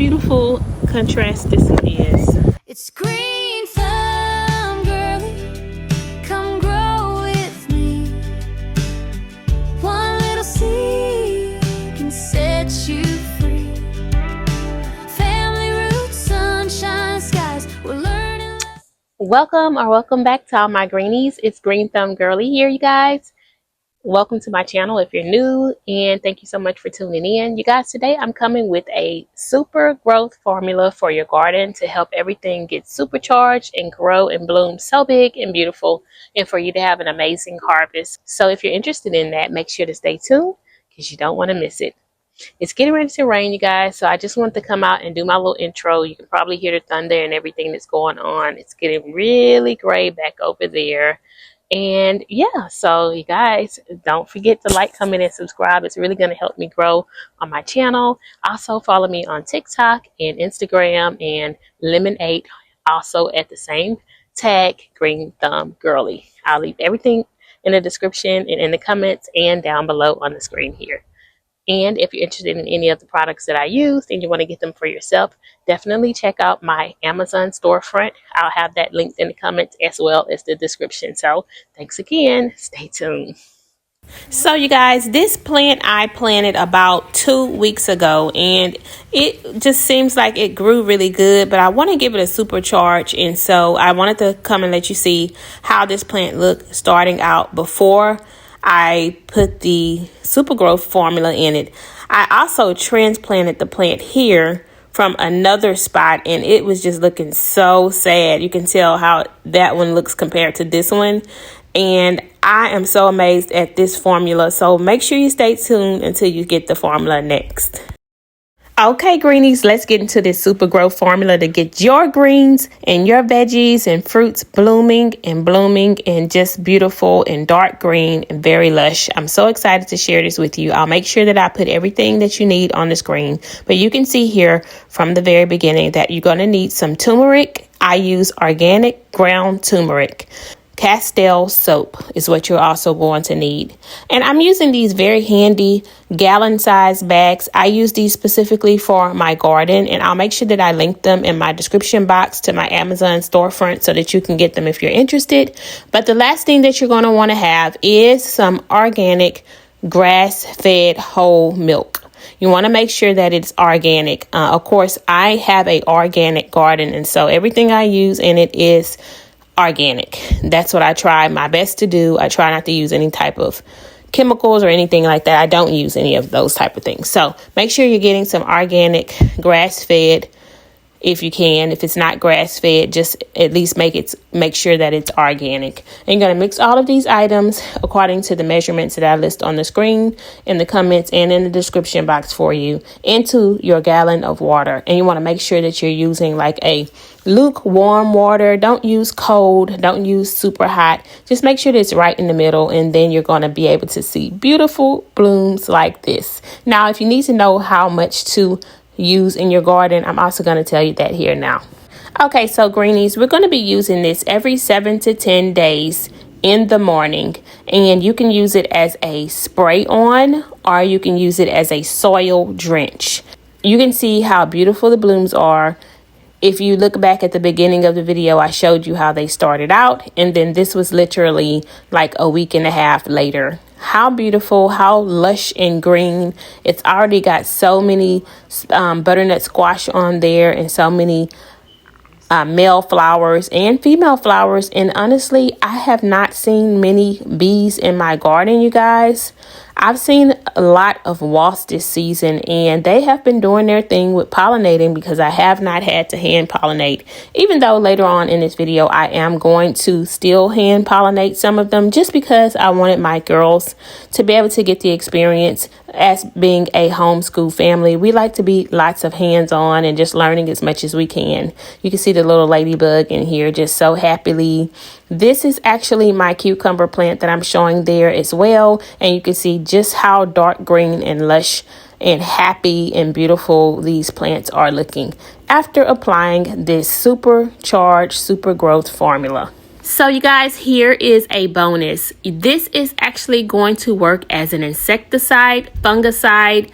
beautiful contrast this one is. It's Green Thumb Girlie, come grow with me. One little seed can set you free. Family roots, sunshine skies, we're learning. Welcome back to all my greenies. It's Green Thumb Girlie here, you guys. Welcome to my channel if you're new, and thank you so much for tuning in. You guys, today I'm coming with a super growth formula for your garden to help everything get supercharged and grow and bloom so big and beautiful, and for you to have an amazing harvest. So if you're interested in that, make sure to stay tuned because you don't want to miss it. It's getting ready to rain, you guys, so I just wanted to come out and do my little intro. You can probably hear the thunder and everything that's going on. It's getting really gray back over there. And yeah, so you guys, don't forget to like, comment, and subscribe. It's really going to help me grow on my channel. Also follow me on TikTok and Instagram and Lemon8, also at the same tag, Green Thumb Girlie. I'll leave everything in the description and in the comments and down below on the screen here. And if you're interested in any of the products that I use and you want to get them for yourself, definitely check out my Amazon storefront. I'll have that linked in the comments as well as the description. So thanks again. Stay tuned. So you guys, this plant I planted about 2 weeks ago, and it just seems like it grew really good, but I want to give it a supercharge, and so I wanted to come and let you see how this plant looked starting out before I put the super growth formula in it. I also transplanted the plant here from another spot, and it was just looking so sad. You can tell how that one looks compared to this one, and I am so amazed at this formula. So make sure you stay tuned until you get the formula next. Okay, greenies, let's get into this super growth formula to get your greens and your veggies and fruits blooming and just beautiful and dark green and very lush. I'm so excited to share this with you. I'll make sure that I put everything that you need on the screen, but you can see here from the very beginning that you're going to need some turmeric. I use organic ground turmeric. Castile soap is what you're also going to need. And I'm using these very handy gallon-sized bags. I use these specifically for my garden, and I'll make sure that I link them in my description box to my Amazon storefront so that you can get them if you're interested. But the last thing that you're going to want to have is some organic grass-fed whole milk. You want to make sure that it's organic. Of course, I have an organic garden, and so everything I use in it is organic. That's what I try my best to do. I try not to use any type of chemicals or anything like that. I don't use any of those type of things. So make sure you're getting some organic grass-fed if you can. If it's not grass-fed, just at least make sure that it's organic. And you're going to mix all of these items according to the measurements that I list on the screen, in the comments, and in the description box for you into your gallon of water. And you want to make sure that you're using like a lukewarm water. Don't use cold. Don't use super hot. Just make sure that it's right in the middle, and then you're going to be able to see beautiful blooms like this. Now, if you need to know how much to use in your garden, I'm also going to tell you that here now. Okay, so greenies, we're going to be using this every 7 to 10 days in the morning, and you can use it as a spray on, or you can use it as a soil drench. You can see how beautiful the blooms are. If you look back at the beginning of the video, I showed you how they started out, and then this was literally like a week and a half later. How beautiful, how lush and green. It's already got so many butternut squash on there, and so many male flowers and female flowers. And honestly, I have not seen many bees in my garden, you guys. I've seen a lot of wasps this season, and they have been doing their thing with pollinating because I have not had to hand pollinate, even though later on in this video I am going to still hand pollinate some of them, just because I wanted my girls to be able to get the experience. As being a homeschool family, we like to be lots of hands-on and just learning as much as we can. You can see the little ladybug in here just so happily. This is actually my cucumber plant that I'm showing there as well, and you can see just how dark green and lush and happy and beautiful these plants are looking after applying this supercharged super growth formula. So you guys, here is a bonus. This is actually going to work as an insecticide, fungicide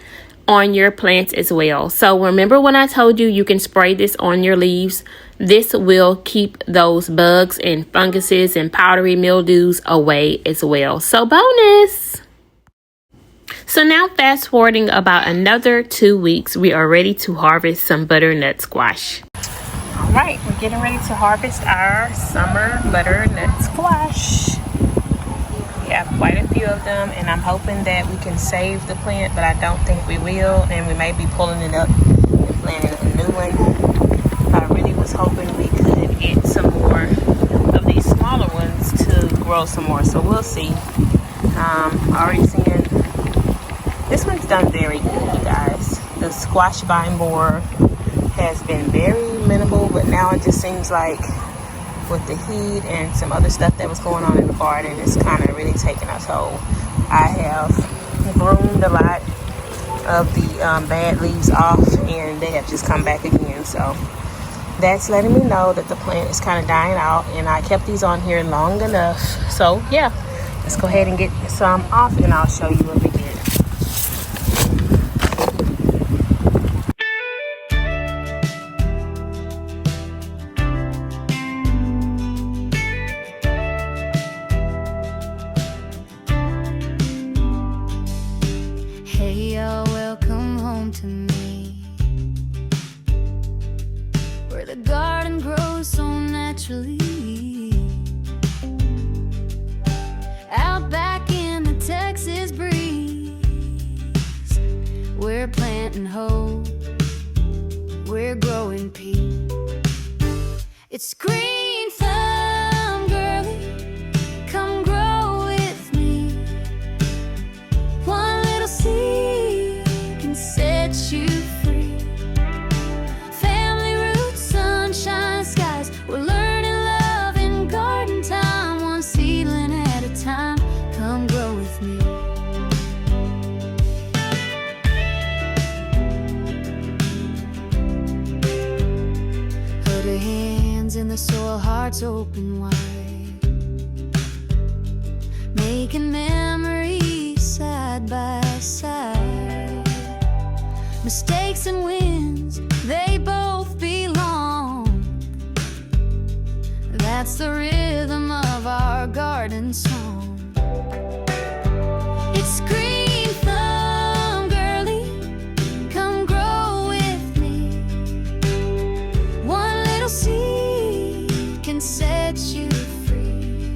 on your plants as well. So remember when I told you you can spray this on your leaves? This will keep those bugs and funguses and powdery mildews away as well. So bonus! So now fast forwarding about another 2 weeks, we are ready to harvest some butternut squash. All right, we're getting ready to harvest our summer butternut squash. We have quite a few of them, and I'm hoping that we can save the plant, but I don't think we will, and we may be pulling it up and planting a new one. I really was hoping we could get some more of these smaller ones to grow some more, so we'll see. Already seeing this one's done very good, you guys. The squash vine borer has been very minimal, but now it just seems like with the heat and some other stuff that was going on in the garden, it's kind of really taking a toll. I have groomed a lot of the bad leaves off, and they have just come back again. So that's letting me know that the plant is kind of dying out, and I kept these on here long enough. So yeah, let's go ahead and get some off, and I'll show you what we did. Hey y'all, welcome home to me, where the garden grows so naturally. Out back in the Texas breeze, we're planting hope, we're growing peace. It's Green Thumb Girlie, come grow with me. One little seed can set you free. Family roots, sunshine skies, we're learning love in garden time. One seedling at a time, come grow with me. Hold your hands in the soil, hearts open wide, making memories side by side. Mistakes and wins, they both belong. That's the rhythm of our garden song. It's Green Thumb Girlie, come grow with me. One little seed can set you free.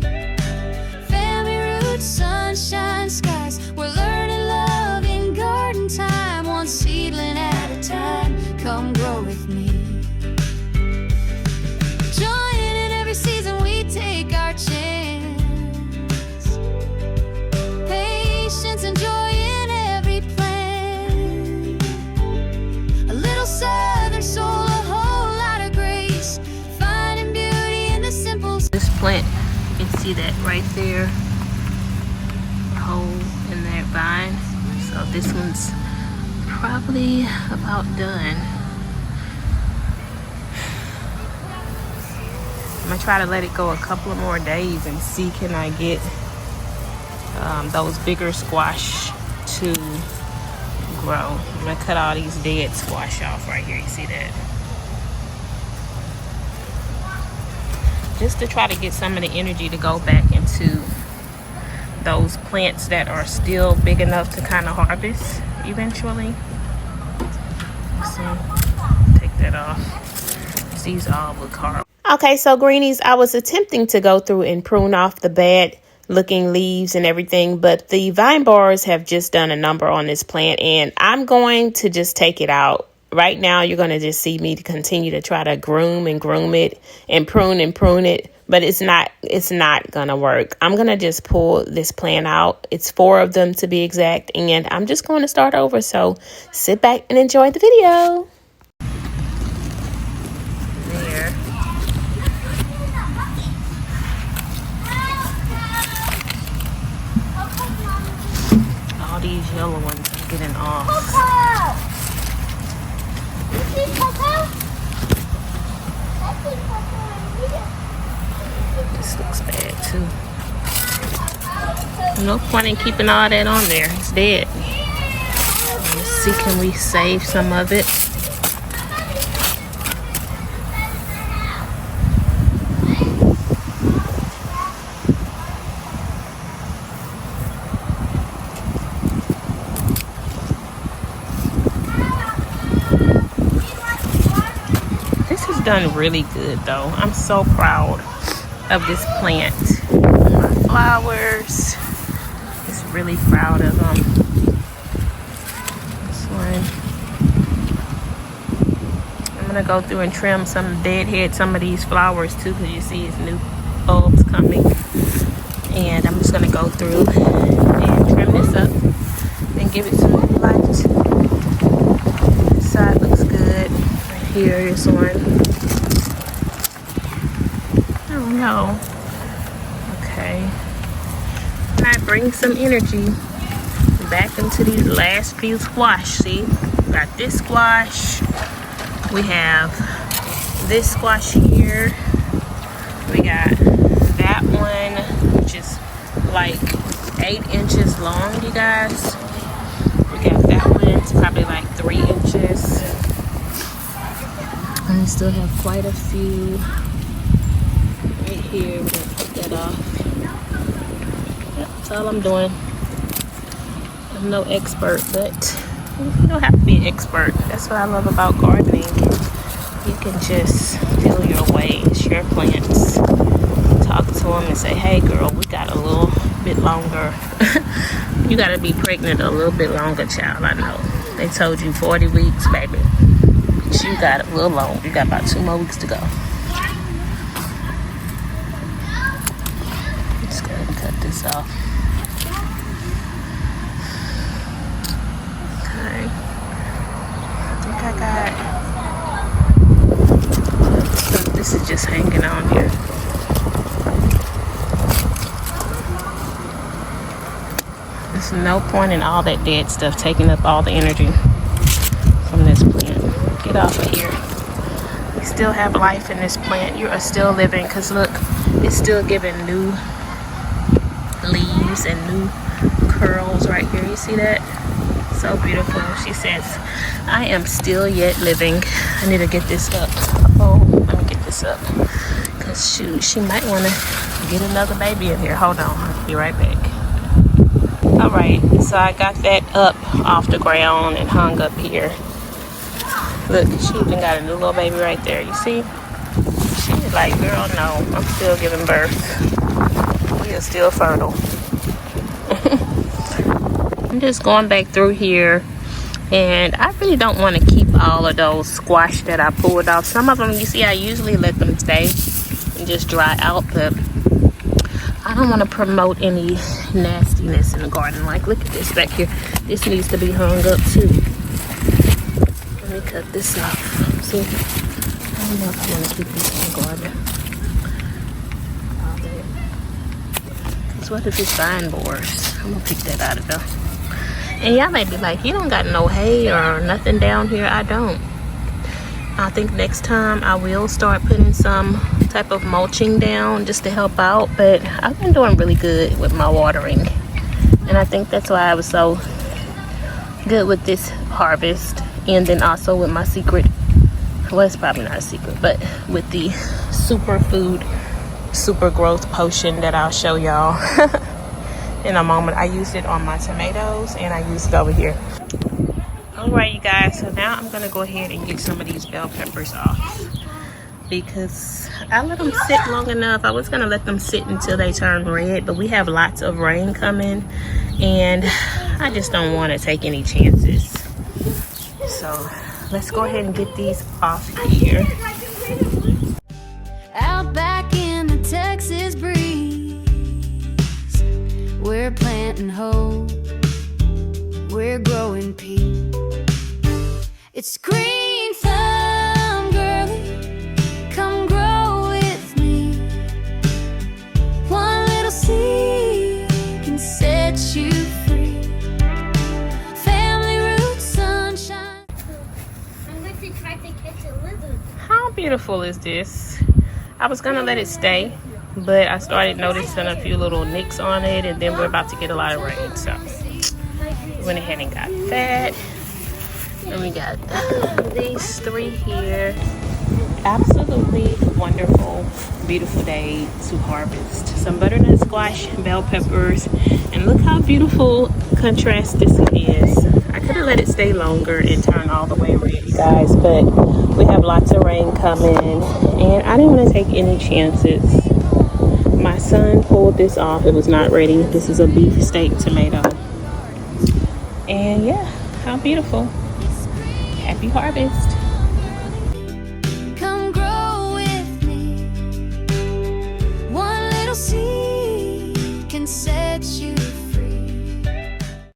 Family roots, sunshine skies, we're learning love in garden time. One seedling at a time, come grow with me. Join in every season, we take our chance. Patience and joy in every plant. A little southern soul, a whole lot of grace, finding beauty in the simple. This plant, you can see that right there, hole in that vine. So this one's probably about done. I'm gonna try to let it go a couple of more days and see can I get those bigger squash to grow. I'm gonna cut all these dead squash off right here. You see that? Just to try to get some of the energy to go back into those plants that are still big enough to kind of harvest eventually. So take that off. These all look hard. Okay, so greenies, I was attempting to go through and prune off the bad looking leaves and everything, but the vine borers have just done a number on this plant, and I'm going to just take it out. Right now, you're going to just see me to continue to try to groom it and prune it, but it's not going to work. I'm going to just pull this plant out. It's 4 of them to be exact, and I'm just going to start over. So sit back and enjoy the video. There. All these yellow ones are getting off. This looks bad too. No point in keeping all that on there. It's dead. Let's see, can we save some of it? This has done really good though. I'm so proud of this plant. My flowers. Just really proud of them. This one. I'm gonna go through and trim some deadhead, some of these flowers too, because you see it's new bulbs coming. And I'm just gonna go through and trim this up and give it some new light. This side looks good. Right here, this one. Oh no. Okay. And I bring some energy back into these last few squash. See, we got this squash. We have this squash here. We got that one, which is like 8 inches long, you guys. We got that one, it's probably like 3 inches. And we still have quite a few right here. We're gonna cut that off. Yep, that's all I'm doing. I'm no expert, but you don't have to be an expert. That's what I love about gardening. You can just feel your way. It's your plants. Talk to them and say, hey girl, we got a little bit longer. You gotta be pregnant a little bit longer, child. I know. They told you 40 weeks, baby. But you got a little long. You got about 2 more weeks to go. Let's go ahead and cut this off. Okay. I think I got... This is just hanging on here. There's no point in all that dead stuff taking up all the energy from this plant. Get off of here. We still have life in this plant. You are still living, because look, it's still giving new leaves and new curls right here. You see that? So beautiful. She says, I am still yet living. I need to get this up. Oh, let me get this up. Because shoot, she might want to get another baby in here. Hold on. I'll be right back. Alright, so I got that up off the ground and hung up here. Look, she even got a new little baby right there. You see? She's like, girl, no, I'm still giving birth. We are still fertile. I'm just going back through here, and I really don't want to keep all of those squash that I pulled off. Some of them, you see, I usually let them stay and just dry out, but I don't want to promote any nastiness in the garden. Like, look at this back here. This needs to be hung up too. Let me cut this off. See? I don't know if I want to keep this in the garden. Because what if it's vine borers? I'm going to pick that out of there. And y'all may be like, you don't got no hay or nothing down here. I don't. I think next time I will start putting some type of mulching down just to help out, but I've been doing really good with my watering, and I think that's why I was so good with this harvest. And then also with my secret, well, it's probably not a secret, but with the superfood super growth potion that I'll show y'all in a moment. I used it on my tomatoes and I used it over here. Alright, you guys, so now I'm gonna go ahead and get some of these bell peppers off, because I let them sit long enough. I was gonna let them sit until they turn red, but we have lots of rain coming and I just don't want to take any chances. So let's go ahead and get these off here. Out back in the Texas breeze, we're planting hope, we're growing peace. It's GreenThumbGirlie, come grow with me. One little seed can set you free. Family roots, sunshine. I'm going to try to catch a lizard. How beautiful is this? I was gonna let it stay, but I started noticing a few little nicks on it, and then we're about to get a lot of rain, so went ahead and got that. And we got these three here. Absolutely wonderful, beautiful day to harvest some butternut squash, bell peppers, and look how beautiful contrast this is. I could have let it stay longer and turn all the way red, you guys, but we have lots of rain coming, and I didn't want to take any chances. My son pulled this off. It was not ready. This is a beef steak tomato, and yeah, how beautiful. Happy harvest.